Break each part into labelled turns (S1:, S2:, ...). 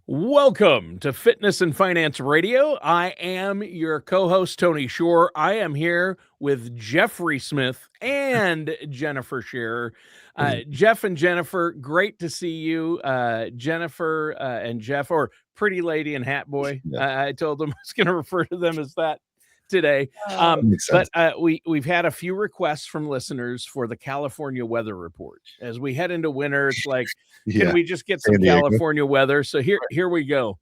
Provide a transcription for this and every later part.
S1: Welcome to Fitness and Finance Radio. I am your co-host, Tony Shore. I am here with Jeffrey Smith and Jennifer Scherer. Jeff and Jennifer, great to see you. Jennifer and Jeff, or Pretty Lady and Hat Boy.
S2: Yeah.
S1: I told them I was going to refer to them as that today.
S2: Makes sense.
S1: But we've had a few requests from listeners for the California weather report. As we head into winter, it's like, can we just get some
S2: San Diego.
S1: California weather? So here we go.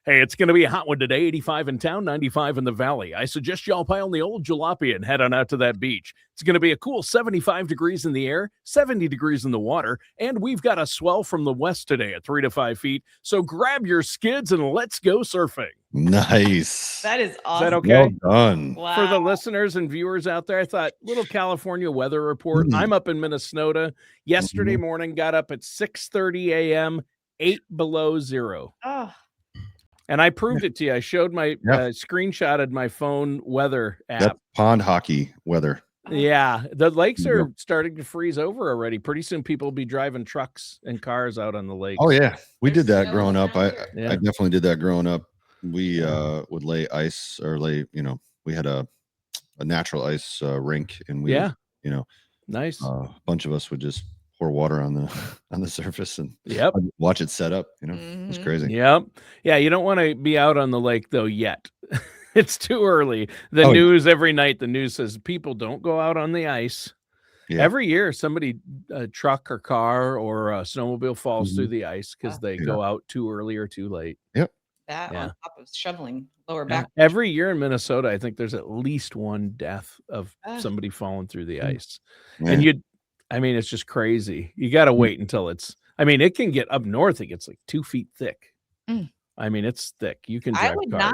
S1: Hey, it's going to be a hot one today, 85 in town, 95 in the valley. I suggest y'all pile on the old jalopy and head on out to that beach. It's going to be a cool 75 degrees in the air, 70 degrees in the water, and we've got a swell from the west today at 3 to 5 feet. So grab your skids and let's go surfing.
S2: Nice.
S3: That is awesome.
S1: Is that okay?
S2: Well done.
S3: Wow.
S1: For the listeners and viewers out there, I thought little California weather report. I'm up in Minnesota. Yesterday morning, got up at 6:30 a.m., 8 below zero.
S3: Oh,
S1: And I proved it to you. I showed my screenshotted my phone weather app.
S2: That's pond hockey weather.
S1: Yeah, the lakes are starting to freeze over already. Pretty soon people will be driving trucks and cars out on the lake.
S2: Oh yeah, we did that
S3: There's
S2: growing
S3: snow
S2: up. I
S3: down here.
S2: definitely did that growing up. We would lay ice or lay, we had a natural ice rink, and we,
S1: Nice.
S2: a bunch of us would just pour water on the surface and watch it set up. It's crazy.
S1: Yep. Yeah, you don't want to be out on the lake though yet. It's too early. The news every night, the news says people don't go out on the ice.
S2: Yeah.
S1: Every year, somebody, a truck or car or a snowmobile falls through the ice because they go out too early or too late.
S2: Yep.
S3: that on top of shoveling lower back.
S1: Every year in Minnesota, I think there's at least one death of somebody falling through the ice.
S2: Yeah.
S1: And it's just crazy. You got to wait until it can get up north. It gets like 2 feet thick. It's thick. You can drive cars.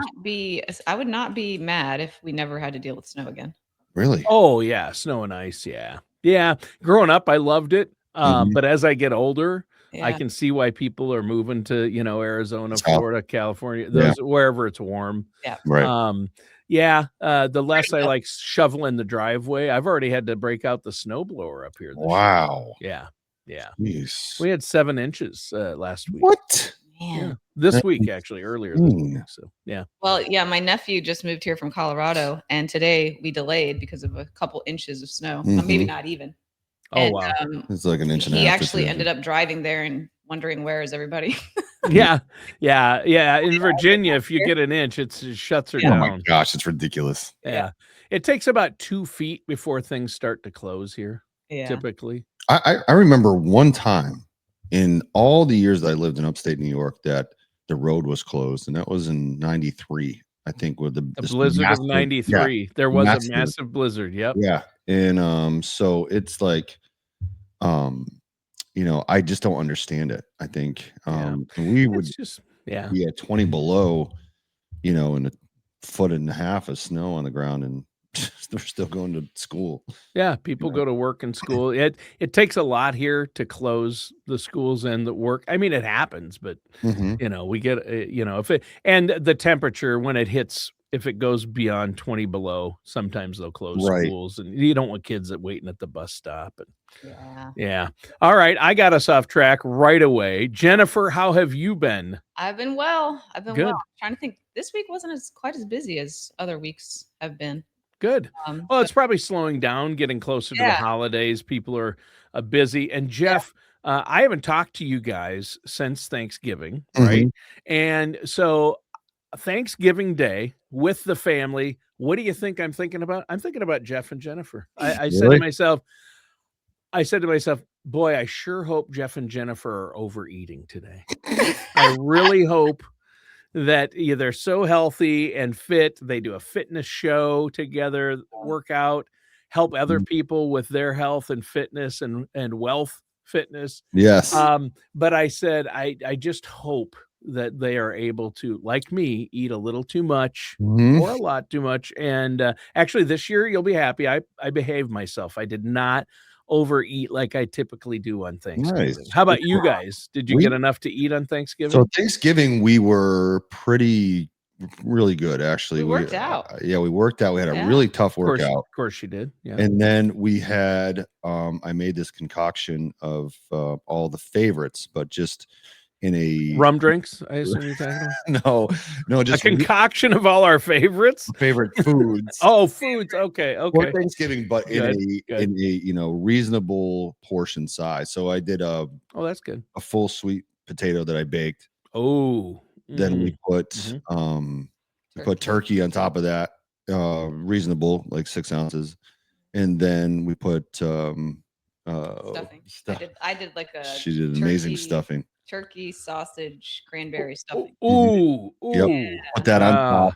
S3: I would not be mad if we never had to deal with snow again.
S2: Really?
S1: Oh yeah. Snow and ice. Yeah. Yeah. Growing up, I loved it. But as I get older, I can see why people are moving to, Arizona, Florida, California, wherever it's warm.
S3: Yeah.
S2: Right.
S1: The less I like shoveling the driveway. I've already had to break out the snowblower up here.
S2: Wow.
S1: Yeah. Yeah.
S2: Jeez.
S1: We had 7 inches last week.
S2: What?
S3: Man.
S1: Yeah. This week, actually, earlier this week. So, yeah.
S3: Well, yeah, my nephew just moved here from Colorado, and today we delayed because of a couple inches of snow. Maybe not even.
S1: Oh, wow.
S2: It's like an inch and a half.
S3: He actually ended up driving there and wondering, where is everybody?
S1: Yeah. In Virginia, if you get an inch, it shuts her down.
S2: Oh my gosh, it's ridiculous.
S1: Yeah. It takes about 2 feet before things start to close here, typically.
S2: I remember one time in all the years that I lived in upstate New York that the road was closed, and that was in 93, I think, with the
S1: blizzard of 93. Yeah, there was a massive blizzard. Yep.
S2: Yeah. And so it's like, I just don't understand it. I think we would be at 20 below, and a foot and a half of snow on the ground, and they're still going to school. Yeah,
S1: people go to work and school. It takes a lot here to close the schools and the work. It happens, but we get and the temperature when it hits, if it goes beyond 20 below, sometimes they'll close schools, and you don't want kids waiting at the bus stop. And all right, I got us off track right away. Jennifer, how have you been?
S3: I've been well.
S1: Good.
S3: Well. I'm trying to think. This week wasn't quite as busy as other weeks have been.
S1: Good. Well, it's probably slowing down, getting closer to the holidays. People are busy. And Jeff, I haven't talked to you guys since Thanksgiving, right? And so Thanksgiving Day with the family, what do you think I'm thinking about? I'm thinking about Jeff and Jennifer. I said to myself, boy, I sure hope Jeff and Jennifer are overeating today. I really hope that they're so healthy and fit. They do a fitness show together, work out, help other people with their health and fitness and wealth fitness.
S2: Yes.
S1: But I said, I just hope that they are able to, like me, eat a little too much or a lot too much. And actually this year, you'll be happy. I behaved myself. I did not overeat like I typically do on Thanksgiving. Nice. How about you guys? Did you get enough to eat on Thanksgiving?
S2: So Thanksgiving, we were really good, actually.
S3: We worked out.
S2: We worked out. We had a really tough workout.
S1: Of course you did. Yeah.
S2: And then we had, I made this concoction of all the favorites, but just, in a
S1: rum drinks. I assume you're talking
S2: about. No, just
S1: a concoction of all our favorites.
S2: Favorite foods.
S1: Foods. Okay.
S2: For Thanksgiving, but
S1: good,
S2: in a reasonable portion size. So I did
S1: that's good.
S2: A full sweet potato that I baked. Then we put turkey on top of that, reasonable, like 6 ounces, and then we put
S3: stuffing. I did like
S2: she did amazing stuffing.
S3: Turkey, sausage, cranberry stuffing.
S2: Yep. Put that on top.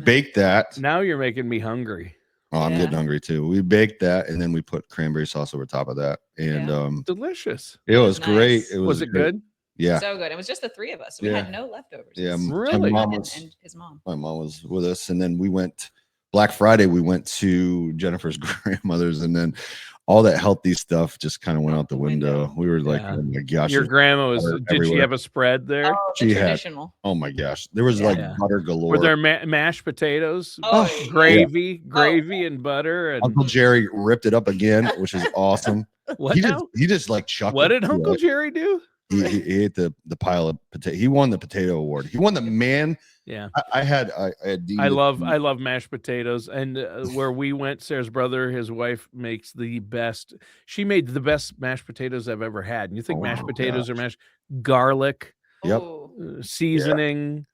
S2: Bake that.
S1: Now you're making me hungry.
S2: Oh, I'm getting hungry too. We baked that, and then we put cranberry sauce over top of that, and
S1: delicious.
S2: It was great.
S1: Was it good?
S2: Yeah,
S3: so good. It was just the 3 of us. So we had no leftovers.
S2: Yeah,
S1: really.
S3: And his mom.
S2: My mom was with us, and then we went Black Friday. We went to Jennifer's grandmother's, and then all that healthy stuff just kind of went out the window. We were like, oh my gosh.
S1: Your grandma was, did she have a spread there?
S3: Oh,
S2: she
S3: traditional.
S2: Had, oh my gosh. There was like butter galore.
S1: Were there mashed potatoes? Gravy and butter. And
S2: Uncle Jerry ripped it up again, which is awesome.
S1: What
S2: he just like chuckled.
S1: What did Uncle Jerry do?
S2: He ate the pile of potato. He won the potato award. He won the man.
S1: Yeah,
S2: I had
S1: I love mashed potatoes, and where we went, Sarah's brother, his wife makes the best. She made the best mashed potatoes I've ever had. And you think mashed potatoes are mashed, garlic, seasoning,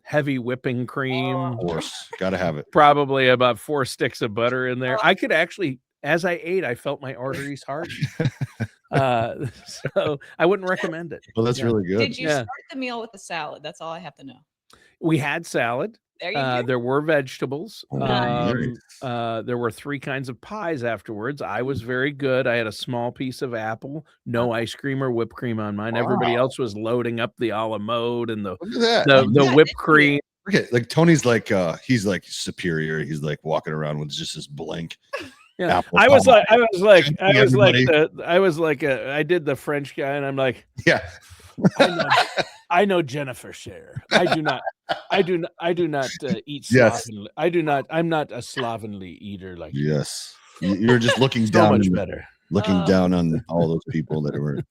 S1: heavy whipping cream.
S2: Of course, gotta have it.
S1: Probably about 4 sticks of butter in there. I could actually, as I ate, I felt my arteries harden. So I wouldn't recommend it.
S2: Well, that's really good.
S3: Did you start the meal with a salad? That's all I have to know.
S1: We had salad.
S3: There you go.
S1: There were vegetables.
S2: Nice.
S1: There were 3 kinds of pies afterwards. I was very good. I had a small piece of apple, no ice cream or whipped cream on mine. Everybody else was loading up the a la mode and the whipped cream.
S2: Okay, like Tony's like he's like superior. He's like walking around with just this blank.
S1: Yeah, I did the French guy, and I'm like, I know Jennifer Scherer. I do not eat slovenly. I'm not a slovenly eater like you.
S2: Yes. You're just looking
S1: so
S2: down.
S1: Much better.
S2: Looking down on all those people that were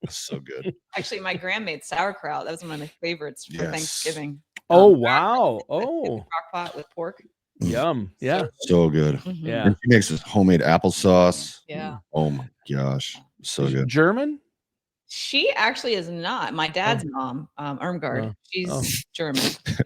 S2: so good.
S3: Actually, my grandma made sauerkraut. That was one of my favorites for Thanksgiving.
S1: Oh wow! Oh,
S3: crock pot with pork.
S1: Yum! Yeah,
S2: so good.
S1: Yeah,
S2: and she makes this homemade applesauce.
S3: Yeah.
S2: Oh my gosh, so good.
S1: German?
S3: She actually is not. My dad's mom, Irmgard. She's German.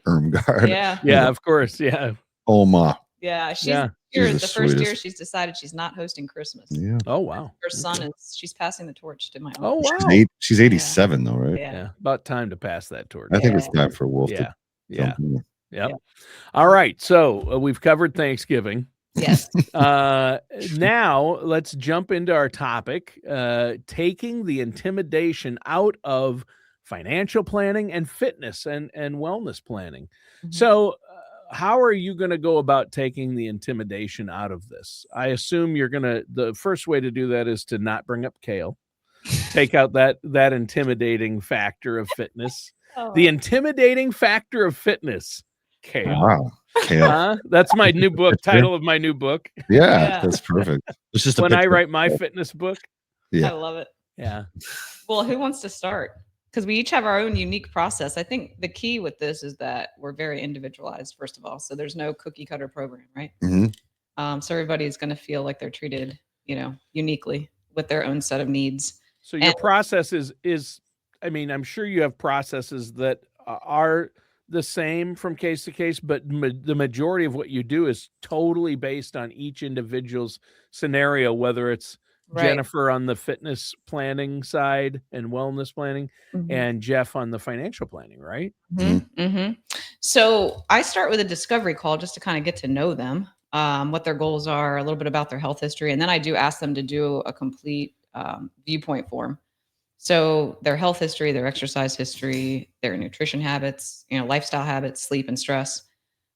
S2: Irmgard.
S3: Yeah,
S1: of course. Yeah.
S2: Oma.
S3: Yeah, she's the first year she's decided she's not hosting Christmas.
S2: Yeah.
S1: Oh wow.
S3: Her son she's passing the torch to my mom.
S1: Oh wow.
S2: She's 87 though, right?
S3: Yeah.
S1: About time to pass that torch.
S2: I think it's time for Wolf.
S1: Yeah. All right. So we've covered Thanksgiving.
S3: Yes.
S1: Now let's jump into our topic, taking the intimidation out of financial planning and fitness and wellness planning. Mm-hmm. So how are you going to go about taking the intimidation out of this? I assume the first way to do that is to not bring up kale, take out that intimidating factor of fitness, the intimidating factor of fitness. Kale.
S2: Wow. Kale.
S1: That's my new book. Title of my new book.
S2: Yeah, that's perfect. It's just
S1: when I write my fitness book.
S2: Yeah,
S3: I love it.
S1: Yeah.
S3: Well, who wants to start? Because we each have our own unique process. I think the key with this is that we're very individualized. First of all, so there's no cookie cutter program, right?
S2: Mm-hmm.
S3: So everybody is going to feel like they're treated, uniquely with their own set of needs.
S1: So your process is. I mean, I'm sure you have processes that are the same from case to case, but the majority of what you do is totally based on each individual's scenario, whether it's Jennifer on the fitness planning side and wellness planning, and Jeff on the financial planning, right?
S3: Mm-hmm. Mm-hmm. So I start with a discovery call just to kind of get to know them, what their goals are, a little bit about their health history. And then I do ask them to do a complete viewpoint form. So their health history, their exercise history, their nutrition habits, lifestyle habits, sleep and stress,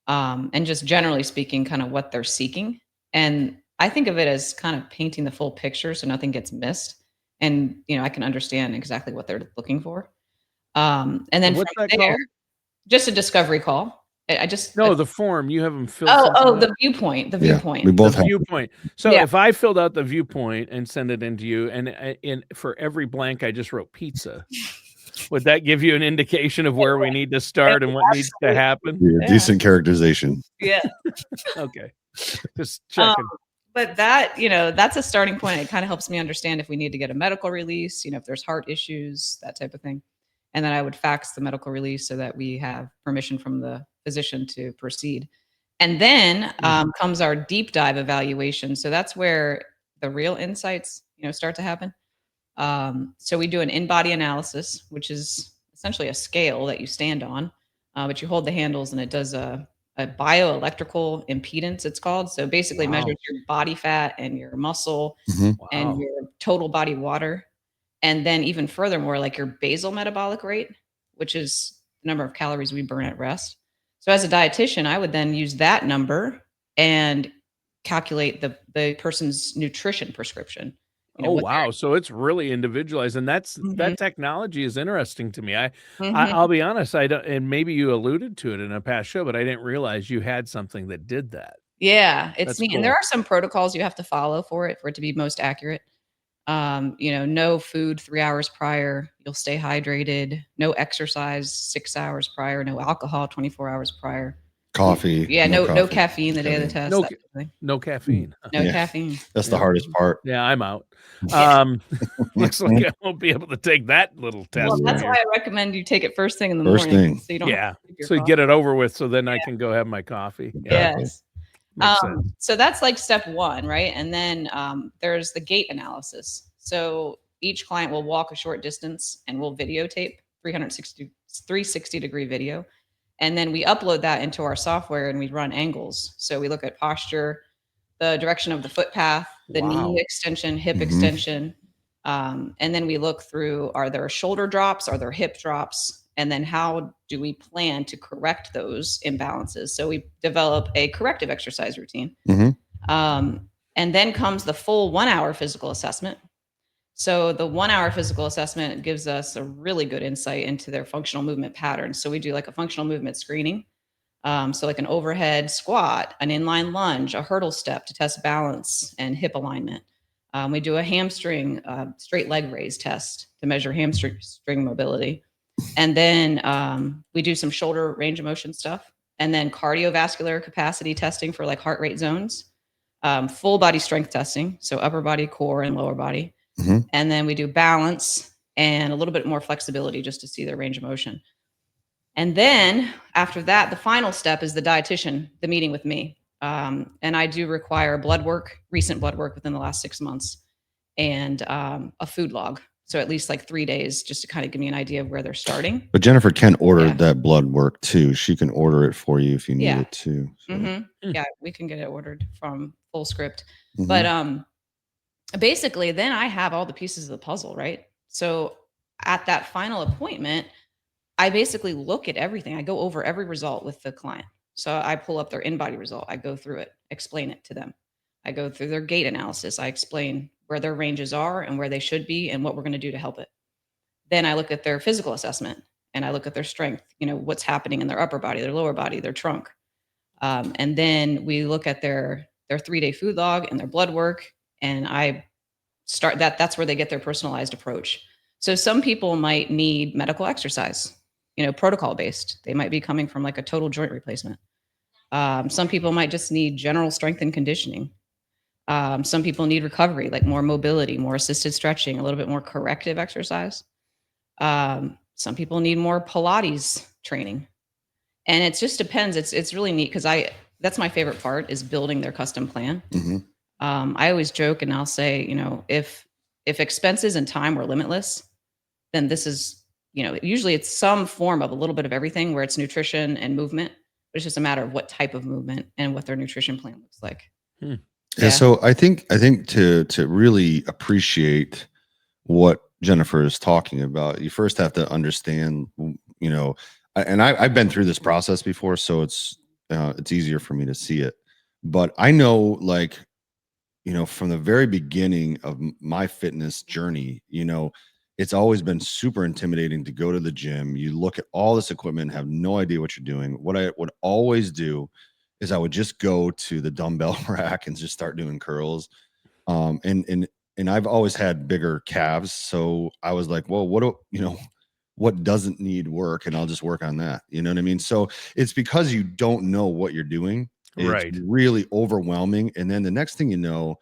S3: and just generally speaking, kind of what they're seeking. And I think of it as kind of painting the full picture so nothing gets missed. And, I can understand exactly what they're looking for. And then from there, just a discovery call.
S1: The form you have them fill.
S3: The viewpoint. The viewpoint.
S2: We both have
S1: viewpoint. So if I filled out the viewpoint and send it into you, and for every blank I just wrote pizza, Would that give you an indication of where we need to start and what needs to happen?
S2: Yeah, decent characterization.
S3: Yeah.
S1: Okay. Just checking.
S3: But that, that's a starting point. It kind of helps me understand if we need to get a medical release, if there's heart issues, that type of thing. And then I would fax the medical release so that we have permission from the physician to proceed. And then comes our deep dive evaluation. So that's where the real insights, start to happen. So we do an InBody analysis, which is essentially a scale that you stand on, but you hold the handles and it does a bioelectrical impedance, it's called. So basically measures your body fat and your muscle and your total body water. And then even furthermore, like your basal metabolic rate, which is the number of calories we burn at rest. So as a dietitian, I would then use that number and calculate the person's nutrition prescription.
S1: Oh, wow. So it's really individualized. And that technology is interesting to me. I'll be honest, I don't, and maybe you alluded to it in a past show, but I didn't realize you had something that did that.
S3: Yeah, it's neat. Cool. And there are some protocols you have to follow for it to be most accurate. No food 3 hours prior, you'll stay hydrated, no exercise 6 hours prior, no alcohol 24 hours prior.
S2: Coffee.
S3: Yeah, no caffeine the day of the test.
S1: No caffeine.
S3: No caffeine.
S2: That's the hardest part.
S1: Yeah, I'm out. Looks like I won't be able to take that little test.
S3: Well, that's why I recommend you take it first thing in the morning. So you don't
S1: so you get it over with so then I can go have my coffee.
S3: Yes. So that's like step one, right? And then there's the gait analysis. So each client will walk a short distance and we'll videotape 360 degree video. And then we upload that into our software and we run angles. So we look at posture, the direction of the foot path, the knee extension, hip extension. And then we look through, are there shoulder drops? Are there hip drops? And then how do we plan to correct those imbalances? So we develop a corrective exercise routine. And then comes the full 1 hour physical assessment. So the 1 hour physical assessment gives us a really good insight into their functional movement patterns. So we do like a functional movement screening. So like an overhead squat, an inline lunge, a hurdle step to test balance and hip alignment. We do a hamstring straight leg raise test to measure hamstring mobility. And then we do some shoulder range of motion stuff. And then cardiovascular capacity testing for like heart rate zones. Full body strength testing. So upper body, core, and lower body. And then we do balance and a little bit more flexibility just to see their range of motion. And then after that, the final step is the dietitian, the meeting with me. And I do require recent blood work within the last 6 months and a food log. So at least like 3 days just to kind of give me an idea of where they're starting.
S2: But Jennifer can order that blood work too. She can order it for you if you need it too. So.
S3: Yeah, we can get it ordered from Full Script. But basically then I have all the pieces of the puzzle, right? So at that final appointment, I basically look at everything. I go over every result with the client. So I pull up their InBody result. I go through it, explain it to them. I go through their gait analysis. I explain where their ranges are and where they should be and what we're going to do to help it. Then I look at their physical assessment and I look at their strength, what's happening in their upper body, their lower body, their trunk. And then we look at their 3-day food log and their blood work. And I start that's where they get their personalized approach. So some people might need medical exercise, protocol based. They might be coming from like a total joint replacement. Some people might just need general strength and conditioning. Some people need recovery, like more mobility, more assisted stretching, a little bit more corrective exercise. Some people need more Pilates training. And it just depends. It's really neat because that's my favorite part is building their custom plan. I always joke and I'll say, if expenses and time were limitless, then this is, usually it's some form of a little bit of everything where it's nutrition and movement, but it's just a matter of what type of movement and what their nutrition plan looks like.
S2: Yeah. So I think to really appreciate what Jennifer is talking about, you first have to understand, and I've been through this process before, so it's easier for me to see it. But I know, like, from the very beginning of my fitness journey, it's always been super intimidating to go to the gym. You look at all this equipment, have no idea what you're doing. What I would always do is I would just go to the dumbbell rack and just start doing curls. And I've always had bigger calves. So I was like, well, what doesn't need work, and I'll just work on that. You know what I mean? So it's because you don't know what you're doing. It's really overwhelming. And then the next thing you know,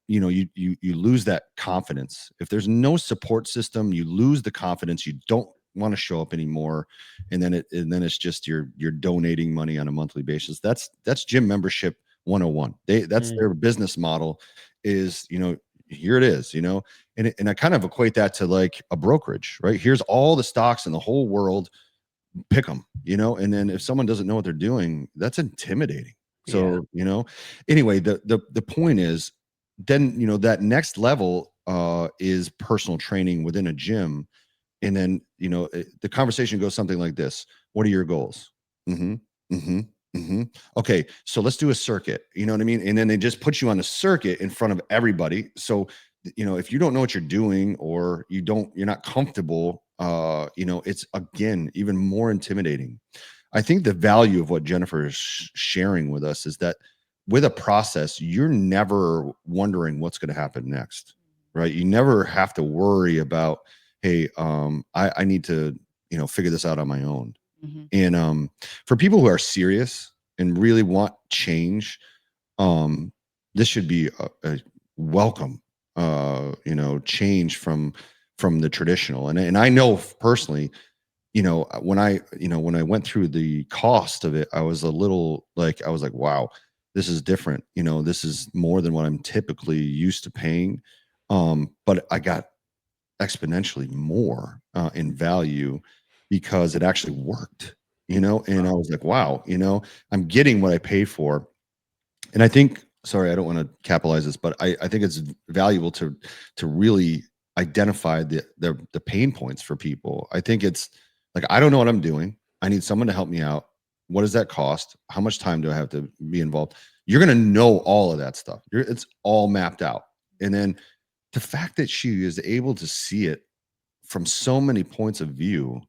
S2: you lose that confidence. If there's no support system, you lose the confidence. You don't want to show up anymore. And then it's just you're donating money on a monthly basis. That's gym membership 101. That's their business model is, here it is, and I kind of equate that to like a brokerage, right? Here's all the stocks in the whole world, pick them, and then if someone doesn't know what they're doing, that's intimidating. So, anyway, the point is then, that next level is personal training within a gym. And then, the conversation goes something like this. What are your goals? Okay, so let's do a circuit. You know what I mean? And then they just put you on a circuit in front of everybody. So, if you don't know what you're doing, or you're not comfortable, it's again even more intimidating. I think the value of what Jennifer is sharing with us is that with a process, you're never wondering what's going to happen next, right? You never have to worry about, hey, I need to, figure this out on my own. And for people who are serious and really want change, this should be a welcome, change from the traditional. And I know personally, when I went through the cost of it, I was like, wow, this is different. This is more than what I'm typically used to paying. But I got exponentially more in value because it actually worked, and I was like, wow, I'm getting what I paid for. And I think, sorry, I don't want to capitalize this, but I think it's valuable to really identify the pain points for people. I think it's like, I don't know what I'm doing. I need someone to help me out. What does that cost? How much time do I have to be involved? You're going to know all of that stuff. It's all mapped out. And then the fact that she is able to see it from so many points of view,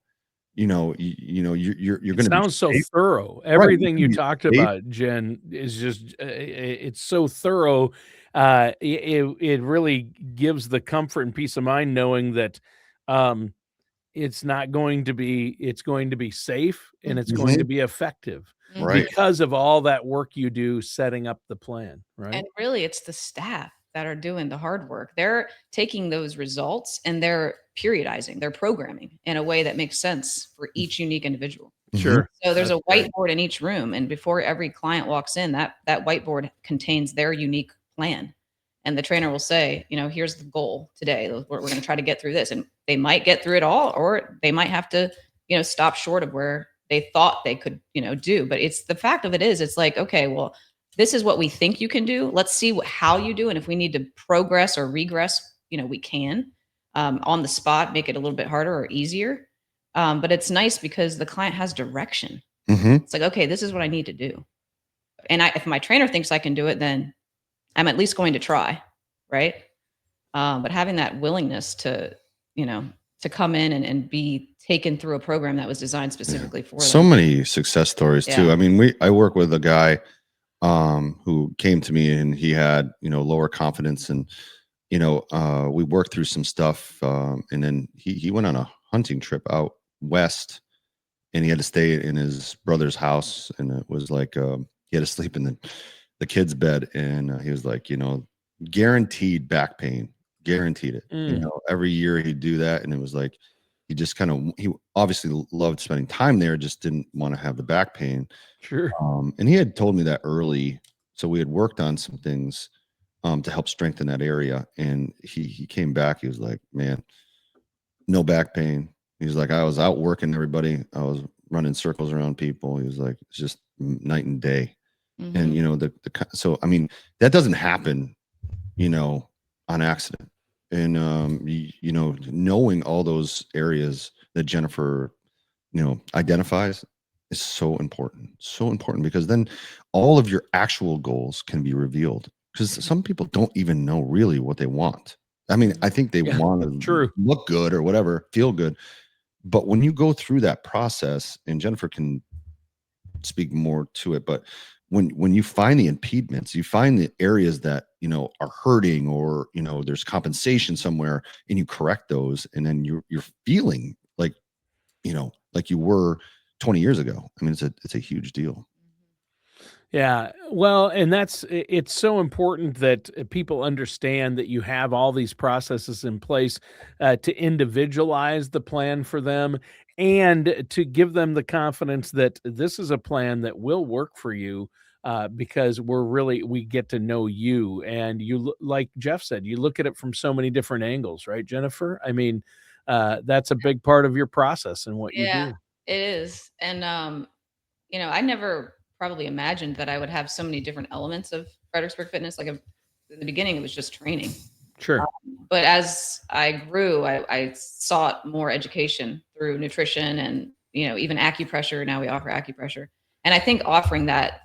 S2: you're going to be
S1: sounds so thorough. Everything you talked about, Jen, is just it's so thorough. It really gives the comfort and peace of mind knowing that it's going to be safe, and it's going to be effective because of all that work you do setting up the plan, right?
S3: And really, it's the staff that are doing the hard work. They're taking those results and they're periodizing, they're programming in a way that makes sense for each unique individual.
S1: Sure.
S3: So there's a whiteboard in each room, and before every client walks in, that whiteboard contains their unique plan. And the trainer will say, here's the goal today. We're going to try to get through this. And they might get through it all, or they might have to, stop short of where they thought they could, do. But it's the fact of it is, it's like, okay, well, this is what we think you can do. Let's see how you do. And if we need to progress or regress, we can on the spot, make it a little bit harder or easier. But it's nice because the client has direction. It's like, okay, this is what I need to do. And if my trainer thinks I can do it, then I'm at least going to try. Right. But having that willingness to come in and be taken through a program that was designed specifically for them.
S2: So many success stories too. I mean, I work with a guy who came to me, and he had, lower confidence, and, we worked through some stuff. And then he went on a hunting trip out west, and he had to stay in his brother's house. And it was like, he had to sleep in the kid's bed. And he was like, guaranteed back pain, guaranteed it, every year he'd do that. And it was like, he obviously loved spending time there, just didn't want to have the back pain.
S1: Sure.
S2: And he had told me that early. So we had worked on some things to help strengthen that area. And he came back. He was like, man, no back pain. He was like, I was out working everybody. I was running circles around people. He was like, it's just night and day. And, so, I mean, that doesn't happen, on accident. And, knowing all those areas that Jennifer, identifies is so important because then all of your actual goals can be revealed, because some people don't even know really what they want. I mean, I think they want to look good or whatever, feel good. But when you go through that process, and Jennifer can speak more to it, but when you find the impediments, you find the areas that, are hurting, or, there's compensation somewhere, and you correct those, and then you're feeling like you were 20 years ago. I mean, it's a huge deal.
S1: Yeah. Well, and it's so important that people understand that you have all these processes in place to individualize the plan for them and to give them the confidence that this is a plan that will work for you because we get to know you. And like Jeff said, you look at it from so many different angles, right, Jennifer? I mean, that's a big part of your process and what you
S3: Yeah,
S1: do.
S3: it is. And, I never probably imagined that I would have so many different elements of Fredericksburg Fitness. Like in the beginning, it was just training.
S1: Sure.
S3: But as I grew, I sought more education through nutrition and, even acupressure. Now we offer acupressure. And I think offering that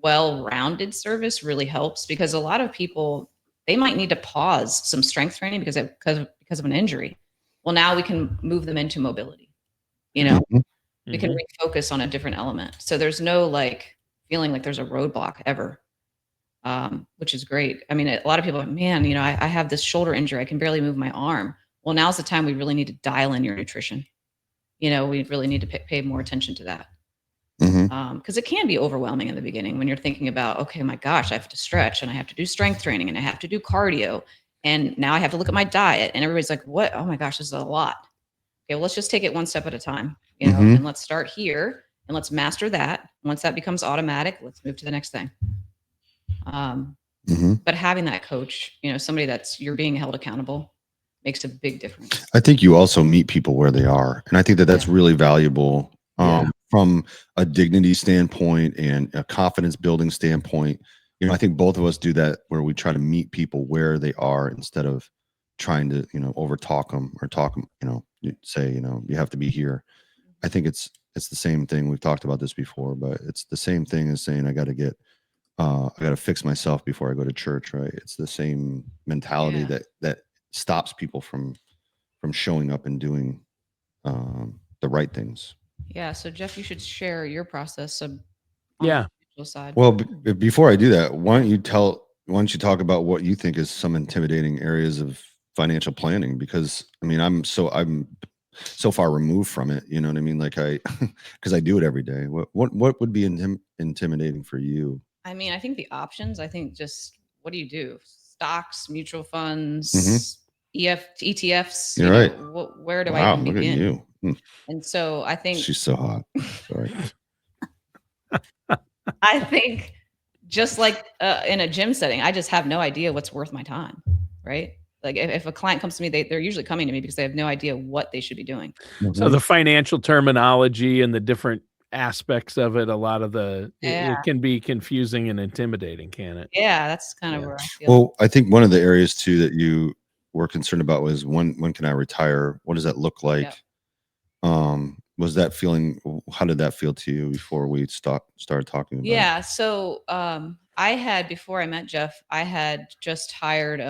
S3: well-rounded service really helps because a lot of people, they might need to pause some strength training because of an injury. Well, now we can move them into mobility. We can refocus on a different element. So there's no feeling like there's a roadblock ever, which is great. I mean, a lot of people are, man, I have this shoulder injury. I can barely move my arm. Well, now's the time we really need to dial in your nutrition. We really need to pay more attention to that. Because it can be overwhelming in the beginning when you're thinking about, okay, my gosh, I have to stretch and I have to do strength training and I have to do cardio. And now I have to look at my diet. And everybody's like, what? Oh my gosh, this is a lot. Okay, well, let's just take it one step at a time, and let's start here and let's master that. Once that becomes automatic, let's move to the next thing. But having that coach, somebody you're being held accountable makes a big difference.
S2: I think you also meet people where they are. And I think that's really valuable from a dignity standpoint and a confidence building standpoint. I think both of us do that where we try to meet people where they are instead of trying to, over talk them or talk them, say, you have to be here. I think it's the same thing. We've talked about this before, but it's the same thing as saying, I got to fix myself before I go to church. Right. It's the same mentality that stops people from showing up and doing the right things.
S3: Yeah. So Jeff, you should share your process on
S1: the
S3: side.
S2: Well, before I do that, why don't you talk about what you think is some intimidating areas of financial planning? Because I mean, I'm so far removed from it. You know what I mean? Like because I do it every day. What would be intimidating for you?
S3: I mean, I think the options. I think just what do you do? Stocks, mutual funds, ETFs.
S2: You're right.
S3: Where do I even begin?
S2: Look at you.
S3: And so I think
S2: she's so hot. Sorry.
S3: I think just like in a gym setting, I just have no idea what's worth my time, right? Like if a client comes to me, they're usually coming to me because they have no idea what they should be doing.
S1: So the financial terminology and the different aspects of it, a lot of it can be confusing and intimidating, can it?
S3: Yeah, that's kind of where I feel.
S2: Well, I think one of the areas too that you were concerned about was when can I retire? What does that look like? Yep. Was that feeling, how did that feel to you before we started talking about
S3: it? So before I met Jeff, I had just hired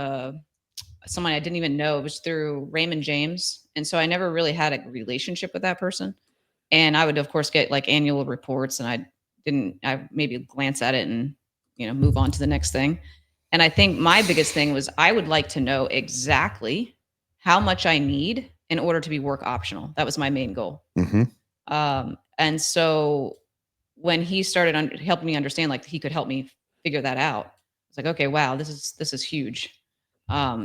S3: someone I didn't even know. It was through Raymond James. And so I never really had a relationship with that person. And I would, of course, get annual reports and I maybe glance at it and, move on to the next thing. And I think my biggest thing was I would like to know exactly how much I need in order to be work optional. That was my main goal. And so when he started helping me understand, he could help me figure that out. It's like, okay, wow, this is huge.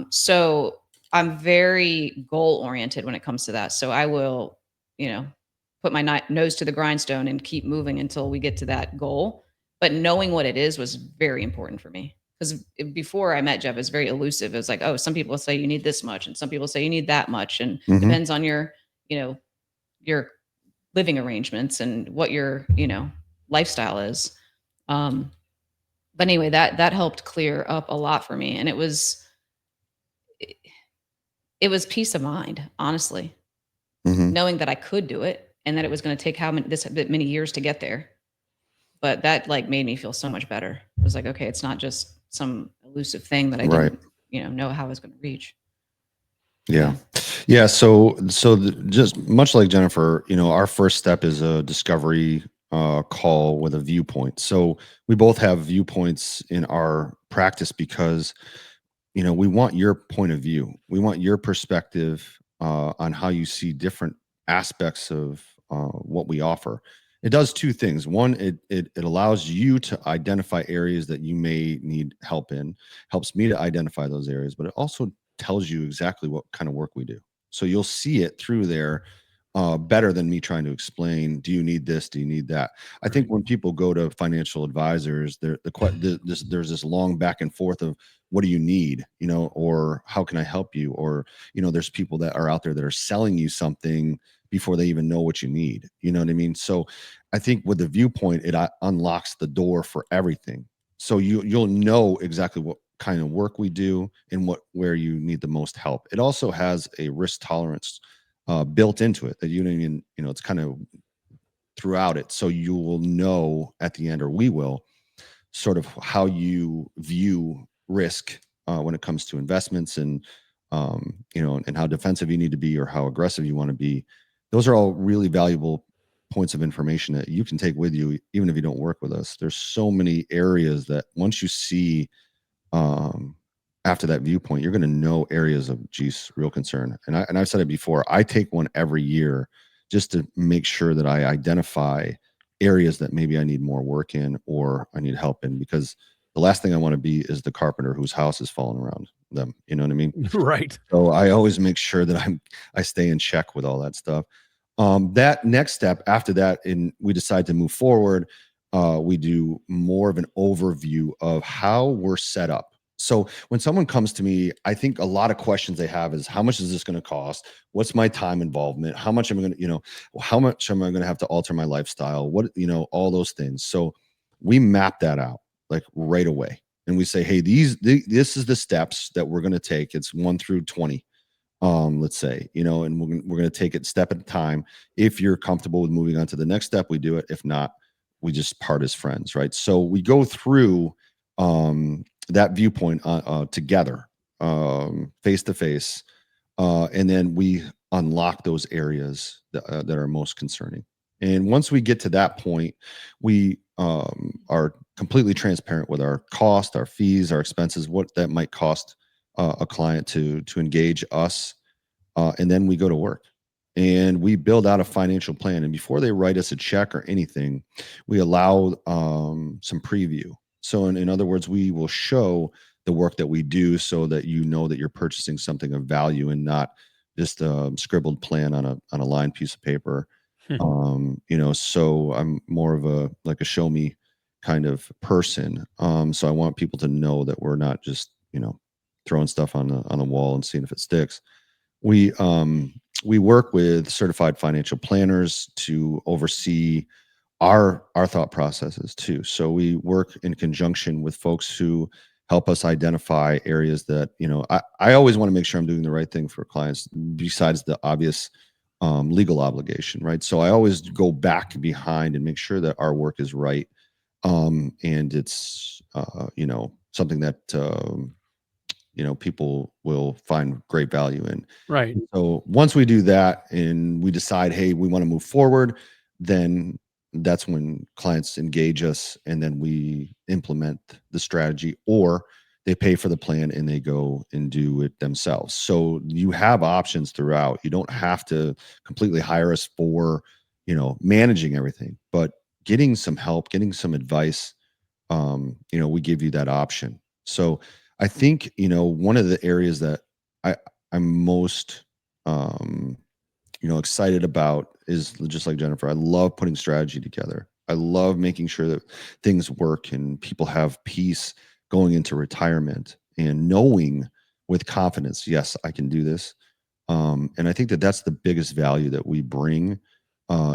S3: So I'm very goal oriented when it comes to that. So I will, put my nose to the grindstone and keep moving until we get to that goal. But knowing what it is was very important for me. Because before I met Jeff, it was very elusive. It was like, oh, some people say you need this much, and some people say you need that much, and depends on your living arrangements and what your lifestyle is. But anyway, that helped clear up a lot for me, and it was peace of mind, honestly, knowing that I could do it and that it was going to take many years to get there. But that made me feel so much better. It was like, okay, it's not just some elusive thing that I didn't, know how I was going to reach.
S2: Yeah. So just much like Jennifer, our first step is a discovery call with a viewpoint. So we both have viewpoints in our practice because, we want your point of view. We want your perspective on how you see different aspects of what we offer. It does two things. One, it allows you to identify areas that you may need help in, helps me to identify those areas, but it also tells you exactly what kind of work we do. So you'll see it through there better than me trying to explain, do you need this? Do you need that? I think when people go to financial advisors, there's this long back and forth of what do you need, or how can I help you? Or, there's people that are out there that are selling you something before they even know what you need. You know what I mean? So I think with the viewpoint, it unlocks the door for everything. So you'll know exactly what kind of work we do and where you need the most help. It also has a risk tolerance built into it that you don't even, it's kind of throughout it. So you will know at the end, or we will, sort of how you view risk when it comes to investments and, and how defensive you need to be or how aggressive you want to be. Those are all really valuable points of information that you can take with you, even if you don't work with us. There's so many areas that once you see after that viewpoint, you're going to know areas of, geez, real concern. And I've said it before, I take one every year just to make sure that I identify areas that maybe I need more work in or I need help in, because the last thing I want to be is the carpenter whose house is falling around them. You know what I mean?
S1: Right.
S2: So I always make sure that I stay in check with all that stuff. That next step after that, and we decide to move forward, we do more of an overview of how we're set up. So when someone comes to me, I think a lot of questions they have is, how much is this going to cost? What's my time involvement? How much am I going to, how much am I going to have to alter my lifestyle? What, all those things. So we map that out like right away. And we say, hey, this is the steps that we're going to take. It's 1 through 20. Let's say, and we're going to take it step at a time. If you're comfortable with moving on to the next step, we do it. If not, we just part as friends, right? So we go through that viewpoint together, face to face, and then we unlock those areas that are most concerning. And once we get to that point, we are completely transparent with our cost, our fees, our expenses, what that might cost a client to engage us, and then we go to work and we build out a financial plan. And before they write us a check or anything, we allow some preview. So in other words, we will show the work that we do so that you know that you're purchasing something of value and not just a scribbled plan on a lined piece of paper. So I'm more of a show me kind of person. So I want people to know that we're not just, throwing stuff on the wall and seeing if it sticks. We work with certified financial planners to oversee our thought processes too. So we work in conjunction with folks who help us identify areas that, I always want to make sure I'm doing the right thing for clients besides the obvious legal obligation, right? So I always go back behind and make sure that our work is right. And it's, something that, people will find great value in.
S1: Right.
S2: So once we do that and we decide, hey, we want to move forward, then that's when clients engage us and then we implement the strategy, or they pay for the plan and they go and do it themselves. So you have options throughout. You don't have to completely hire us for, managing everything, but getting some help, getting some advice, we give you that option. So I think, one of the areas that I'm most, excited about is just like Jennifer. I love putting strategy together. I love making sure that things work and people have peace going into retirement and knowing with confidence, yes, I can do this. And I think that that's the biggest value that we bring,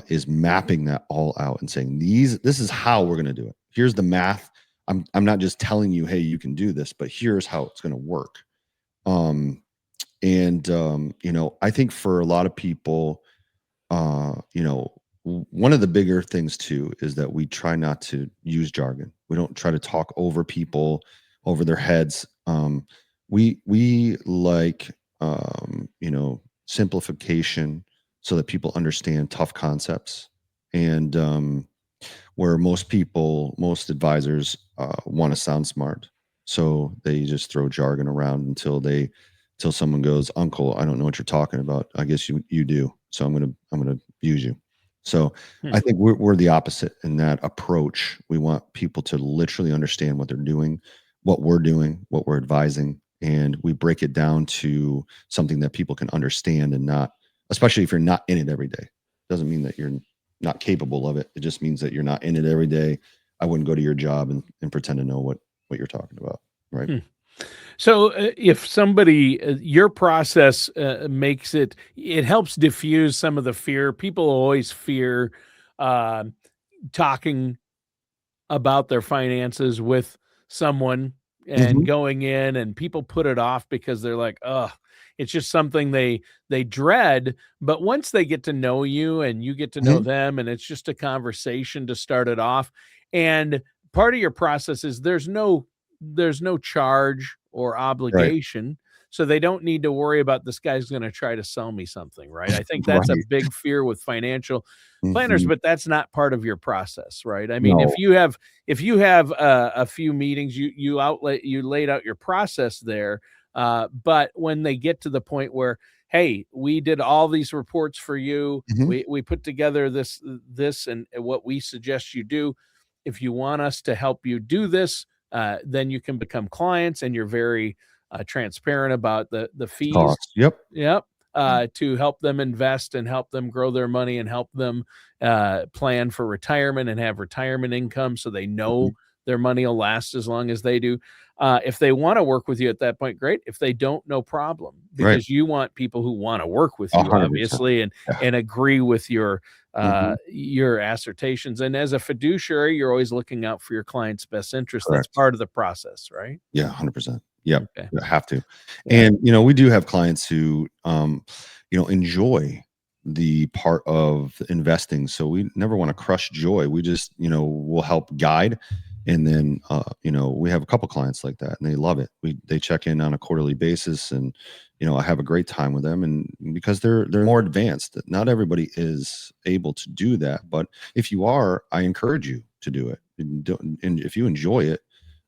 S2: is mapping that all out and saying, this is how we're going to do it. Here's the math. I'm not just telling you, hey, you can do this, but here's how it's going to work. I think for a lot of people, one of the bigger things too is that we try not to use jargon. We don't try to talk over people, over their heads. We like, simplification so that people understand tough concepts. And where most advisors want to sound smart, so they just throw jargon around until someone goes, uncle, I don't know what you're talking about. I guess you do. So I'm gonna use you. So I think we're the opposite in that approach. We want people to literally understand what they're doing, what we're advising, and we break it down to something that people can understand and not, especially if you're not in it every day. Doesn't mean that you're not capable of it. It just means that you're not in it every day. I wouldn't go to your job and pretend to know what you're talking about, right?
S1: So if somebody, your process makes it helps diffuse some of the fear. People always fear talking about their finances with someone and going in, and people put it off because they're like, oh, it's just something they dread. But once they get to know you and you get to know them, and it's just a conversation to start it off. And part of your process is there's no charge or obligation. So they don't need to worry about this guy's going to try to sell me something, right? I think that's a big fear with financial planners, but that's not part of your process, right? I mean, if you have a few meetings, you laid out your process there, but when they get to the point where, hey, we did all these reports for you, we put together this and what we suggest you do. If you want us to help you do this, then you can become clients, and you're very transparent about the fees.
S2: Costs. Yep.
S1: To help them invest and help them grow their money and help them plan for retirement and have retirement income, so they know their money will last as long as they do. If they want to work with you at that point, great. If they don't, no problem, because you want people who want to work with you,
S2: 100%.
S1: obviously, and agree with your assertions. And as a fiduciary, you're always looking out for your client's best interest. Correct. That's part of the process, right?
S2: Yeah, 100%. Yeah, okay. You have to. And we do have clients who enjoy the part of investing, so we never want to crush joy. We just we'll help guide. And then we have a couple clients like that, and they love it. They check in on a quarterly basis, and I have a great time with them. And because they're more advanced, not everybody is able to do that. But if you are, I encourage you to do it. And if you enjoy it,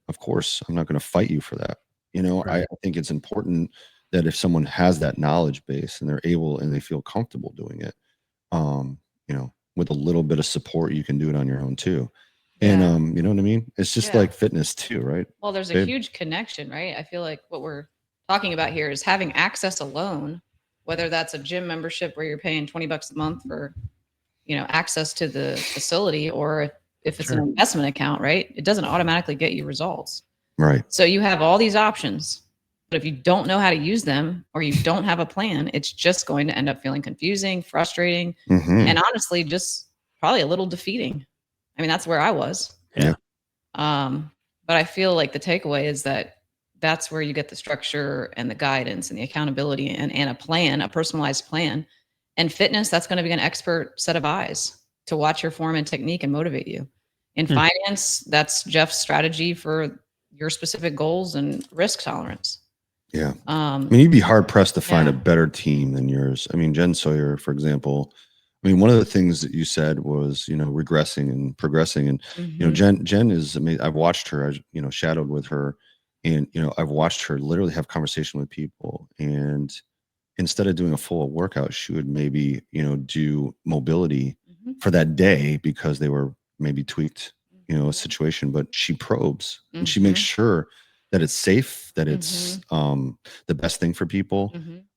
S2: of course, I'm not going to fight you for that. I think it's important that if someone has that knowledge base and they're able and they feel comfortable doing it, with a little bit of support, you can do it on your own too. And you know what I mean? It's just like fitness too, right?
S3: Well, there's a huge connection, right? I feel like what we're talking about here is having access alone, whether that's a gym membership where you're paying $20 a month for, access to the facility, or if it's an investment account, right? It doesn't automatically get you results.
S2: Right.
S3: So you have all these options, but if you don't know how to use them, or you don't have a plan, it's just going to end up feeling confusing, frustrating, and honestly, just probably a little defeating. I mean, that's where I was.
S1: Yeah.
S3: But I feel like the takeaway is that that's where you get the structure and the guidance and the accountability and a plan, a personalized plan. And fitness, that's going to be an expert set of eyes to watch your form and technique and motivate you. In finance, that's Jeff's strategy for your specific goals and risk tolerance.
S2: Yeah. I mean, you'd be hard pressed to find a better team than yours. I mean, Jen Sawyer, for example, one of the things that you said was, regressing and progressing. And, Jen is amazing. I've watched her, I shadowed with her, and, I've watched her literally have conversation with people. And instead of doing a full workout, she would maybe, do mobility for that day because they were maybe tweaked, a situation, but she probes and she makes sure that it's safe, that it's the best thing for people.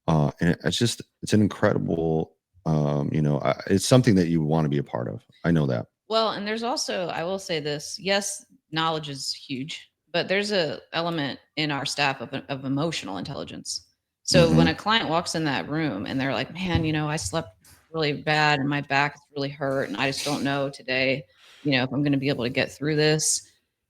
S2: And it's an incredible, it's something that you want to be a part of. I know that.
S3: Well, and there's also, I will say this, yes, knowledge is huge, but there's a element in our staff of emotional intelligence. So when a client walks in that room and they're like, man, I slept really bad and my back is really hurt, and I just don't know today, if I'm going to be able to get through this.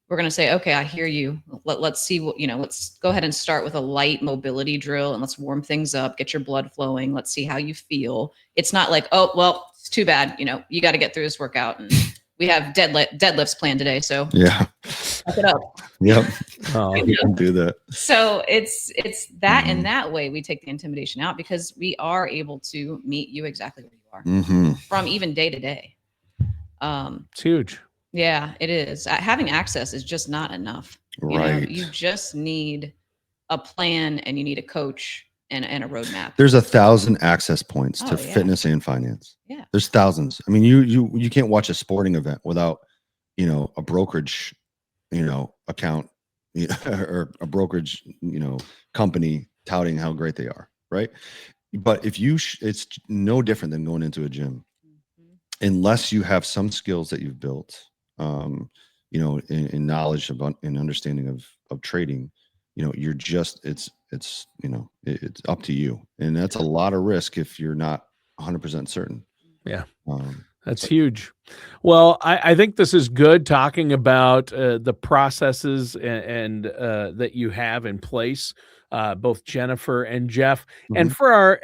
S3: We're going to say, okay, I hear you. Let's see what, let's go ahead and start with a light mobility drill, and let's warm things up, get your blood flowing. Let's see how you feel. It's not like, oh, well, it's too bad. You got to get through this workout, and we have deadlifts planned today. So look it up.
S2: Yep. Oh, you can do that.
S3: So it's that in that way we take the intimidation out, because we are able to meet you exactly where you are from even day to day.
S1: It's huge.
S3: Yeah, it is. Having access is just not enough.
S2: Right.
S3: You just need a plan, and you need a coach, and a roadmap.
S2: There's 1,000 access points to fitness and finance.
S3: Yeah.
S2: There's thousands. I mean, you can't watch a sporting event without, a brokerage, account, or a brokerage, company touting how great they are. Right. But if it's no different than going into a gym, unless you have some skills that you've built, in knowledge about and understanding of trading, you're just, it's up to you. And that's a lot of risk if you're not 100% certain.
S1: Yeah. That's huge. Well, I think this is good, talking about the processes and that you have in place, both Jennifer and Jeff. And for our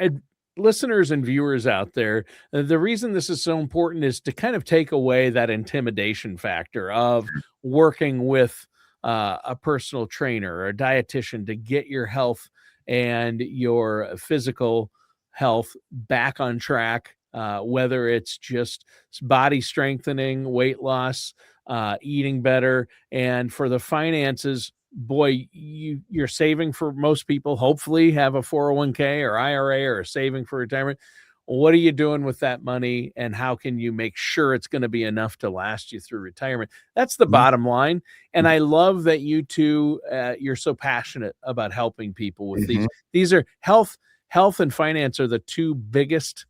S1: listeners and viewers out there, the reason this is so important is to kind of take away that intimidation factor of working with a personal trainer or a dietitian to get your health and your physical health back on track. Whether it's just body strengthening, weight loss, eating better, and for the finances, boy, you're saving for most people, hopefully have a 401k or IRA or saving for retirement. What are you doing with that money, and how can you make sure it's going to be enough to last you through retirement? That's the bottom line. And I love that you two, you're so passionate about helping people with these. These are health and finance are the two biggest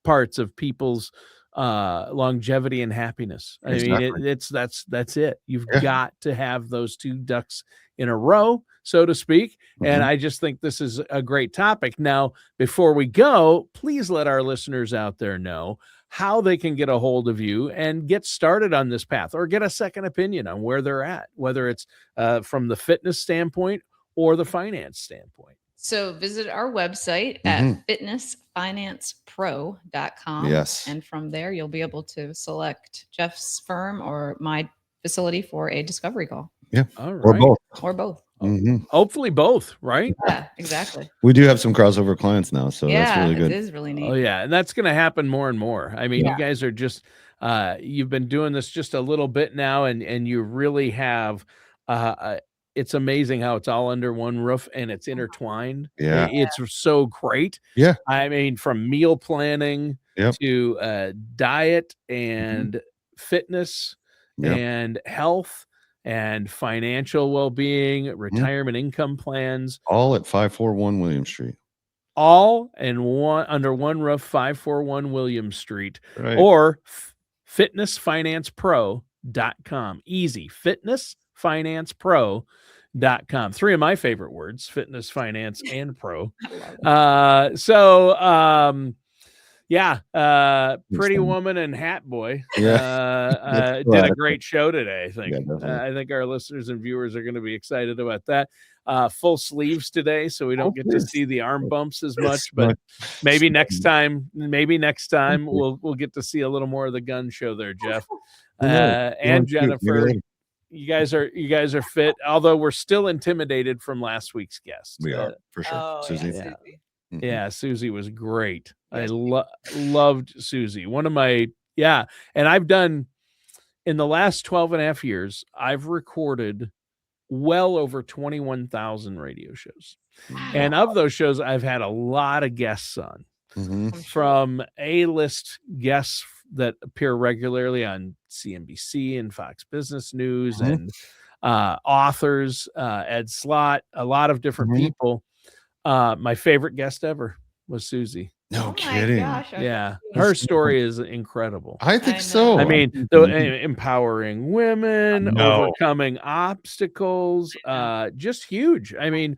S1: parts of people's longevity and happiness. I mean, that's it. You've got to have those two ducks in a row, so to speak. And I just think this is a great topic. Now, before we go, please let our listeners out there know how they can get a hold of you and get started on this path, or get a second opinion on where they're at, whether it's from the fitness standpoint or the finance standpoint.
S3: So visit our website at fitnessfinancepro.com.
S2: Yes.
S3: And from there, you'll be able to select Jeff's firm or my facility for a discovery call.
S2: Yeah.
S1: All right.
S3: Or both.
S1: Hopefully both, right?
S3: Yeah, exactly.
S2: We do have some crossover clients now, so that's really good.
S3: It is really neat.
S1: Oh, yeah. And that's going to happen more and more. I mean, you guys are just, you've been doing this just a little bit now, and you really have, it's amazing how it's all under one roof and it's intertwined.
S2: Yeah.
S1: It's so great.
S2: Yeah.
S1: I mean, from meal planning to diet and fitness and health and financial well-being, retirement income plans.
S2: All at 541 William Street.
S1: All in under one roof, 541 William Street.
S2: Right.
S1: Or fitnessfinancepro.com. Easy. fitnessfinancepro.com. Three of my favorite words: fitness, finance, and pro. Pretty Woman and Hat Boy did a great show today. I think our listeners and viewers are going to be excited about that. Full sleeves today, so we don't get to see the arm bumps as much, but maybe next time we'll get to see a little more of the gun show there, Jeff. And Jennifer. You guys are fit, although we're still intimidated from last week's guest.
S2: We are, for sure. Susie.
S1: Yeah, Susie was great. I loved Susie. One of my, and I've done, in the last 12 and a half years, I've recorded well over 21,000 radio shows. Wow. And of those shows, I've had a lot of guests on, from A-list guests that appear regularly on CNBC and Fox Business News, and authors, Ed Slott, a lot of different people. My favorite guest ever was Susie.
S2: No kidding.
S3: Gosh,
S1: yeah. Her story is incredible.
S2: I think so.
S1: I mean, empowering women, overcoming obstacles, just huge. I mean,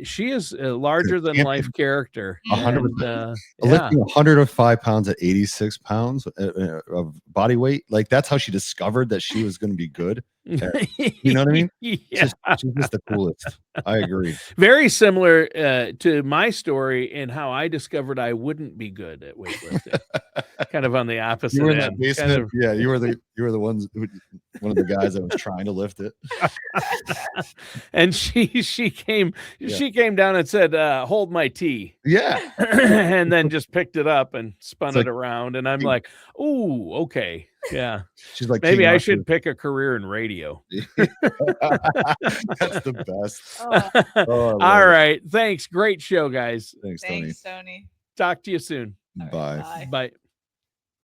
S1: she is a larger than life character.
S2: 105 pounds at 86 pounds of body weight. Like, that's how she discovered that she was going to be good. You know what I mean? She's just the coolest. I agree.
S1: Very similar to my story in how I discovered I wouldn't be good at weightlifting. Kind of on the opposite
S2: you were in
S1: end.
S2: that basement. You were the ones who one of the guys that was trying to lift it.
S1: And she came down and said, hold my tea.
S2: Yeah.
S1: And then just picked it up and spun it around. And I'm like, ooh, okay. Yeah.
S2: She's like,
S1: maybe I should pick a career in radio.
S2: That's the best.
S1: All right. Thanks. Great show, guys.
S2: Thanks,
S3: Tony.
S1: Talk to you soon.
S2: Bye.
S1: Bye.